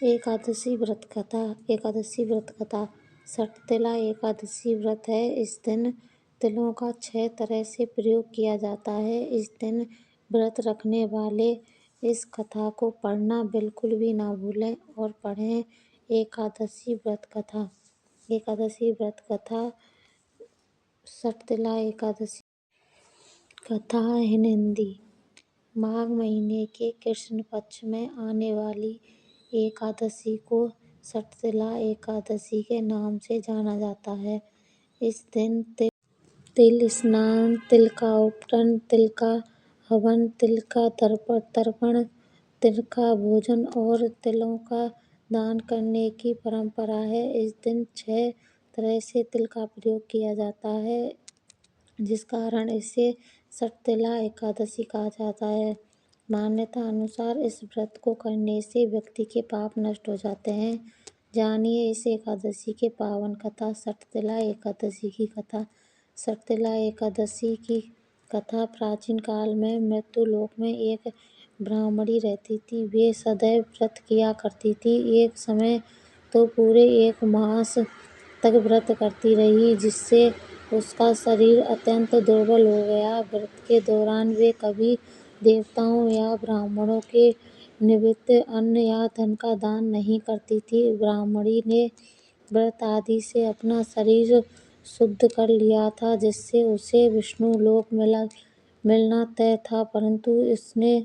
एकादशी व्रत कथा। एकादशी व्रत कथा। षटतिला एकादशी व्रत है। इस दिन तिलों का 6 तरह से प्रयोग किया जाता है। इस दिन व्रत रखने वाले इस कथा को पढ़ना बिल्कुल भी ना भूलें और पढ़ें। एकादशी व्रत कथा। एकादशी व्रत कथा। षटतिला एकादशी कथा इन हिंदी। माघ महीने के कृष्ण पक्ष में आने वाली एकादशी को षटतिला एकादशी के नाम से जाना जाता है। इस दिन तिल स्नान, तिल का उपटन, तिल का हवन, तिल का तर्पण, तिल का भोजन और तिलों का दान करने की परंपरा है। इस दिन 6 तरह से तिल का प्रयोग किया जाता है, जिस कारण इसे षटतिला एकादशी कहा जाता है। मान्यता अनुसार इस व्रत को करने से व्यक्ति के पाप नष्ट हो जाते हैं। जानिए इस एकादशी के पावन कथा। षटतिला एकादशी की कथा। षटतिला एकादशी की कथा। प्राचीन काल में मृत्युलोक में एक ब्राह्मणी रहती थी। वे सदैव व्रत किया करती थी। एक समय तो पूरे 1 मास तक व्रत करती रही, जिससे उसका शरीर अत्यंत दुर्बल हो गया। व्रत के दौरान वे कभी देवताओं या ब्राह्मणों के निमित्त अन्न या धन का दान नहीं करती थी। ब्राह्मणी ने व्रत आदि से अपना शरीर शुद्ध कर लिया था, जिससे उसे विष्णुलोक मिलना तय था, परंतु उसने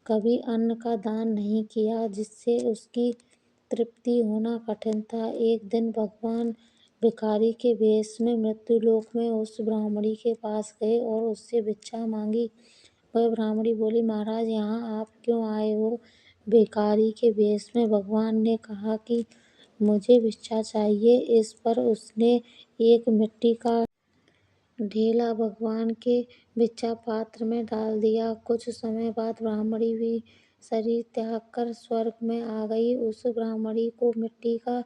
कभी अन्न का दान नहीं किया, जिससे उसकी तृप्ति होना कठिन था। एक दिन भगवान भिखारी के वेश में मृत्युलोक में उस ब्राह्मणी के पास गए और उससे भिक्षा मांगी। वह ब्राह्मणी बोली, महाराज, यहाँ आप क्यों आए हो भिखारी के वेश में? भगवान ने कहा कि मुझे भिक्षा चाहिए। इस पर उसने एक मिट्टी का ढेला भगवान के भिक्षा पात्र में डाल दिया। कुछ समय बाद ब्राह्मणी भी शरीर त्याग कर स्वर्ग में आ गई। उस ब्राह्मणी को मिट्टी का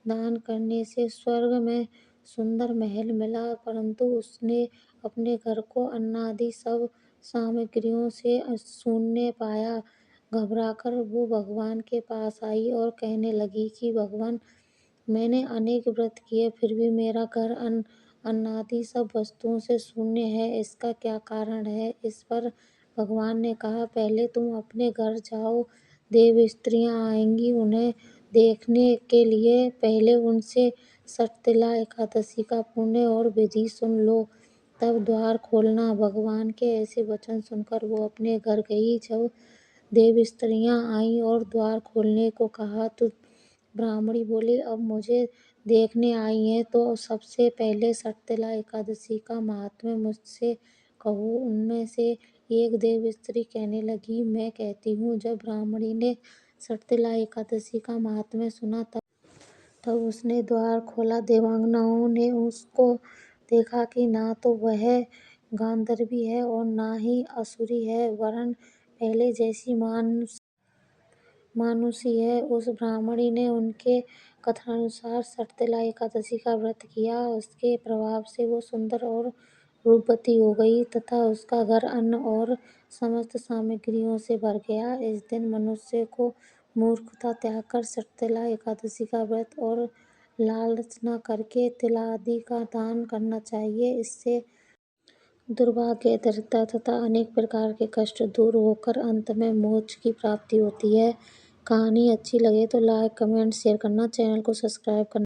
दान करने से स्वर्ग में सुंदर महल मिला, परंतु उसने अपने घर को अन्नादि सब सामग्रियों से शून्य पाया। घबराकर वो भगवान के पास आई और कहने लगी कि भगवान, मैंने अनेक व्रत किए, फिर भी मेरा घर अन्नादि सब वस्तुओं से शून्य है। इसका क्या कारण है? इस पर भगवान ने कहा, पहले तुम अपने घर जाओ। देव स्त्रियां आएंगी, उन्हें देखने के लिए पहले उनसे षटतिला एकादशी का पुण्य और विधि सुन लो, तब द्वार खोलना। भगवान के ऐसे वचन सुनकर वो अपने घर गई। जब देव स्त्रियां आईं और द्वार खोलने को कहा तो ब्राह्मणी बोली, अब मुझे देखने आई हैं तो सबसे पहले षटतिला एकादशी का महात्म्य मुझसे कहो। उनमें से एक देव स्त्री कहने लगी, मैं कहती हूँ। जब ब्राह्मणी ने षटतिला एकादशी का महात्म्य सुना तब उसने द्वार खोला। देवांगनाओं ने उसको देखा कि ना तो वह गांधर्वी है और ना ही असुरी है, वरन पहले जैसी मानुषी है। उस ब्राह्मणी ने उनके कथनानुसार षटतिला एकादशी का व्रत किया। उसके प्रभाव से वो सुंदर और रूपवती हो गई तथा उसका घर अन्न और समस्त सामग्रियों से भर गया। इस दिन मनुष्य को मूर्खता त्याग कर षटतिला एकादशी का व्रत और लालच न करके तिल आदि का दान करना चाहिए। इससे दुर्भाग्य, दरिद्रता तथा अनेक प्रकार के कष्ट दूर होकर अंत में मोक्ष की प्राप्ति होती है। कहानी अच्छी लगे तो लाइक, कमेंट, शेयर करना, चैनल को सब्सक्राइब करना।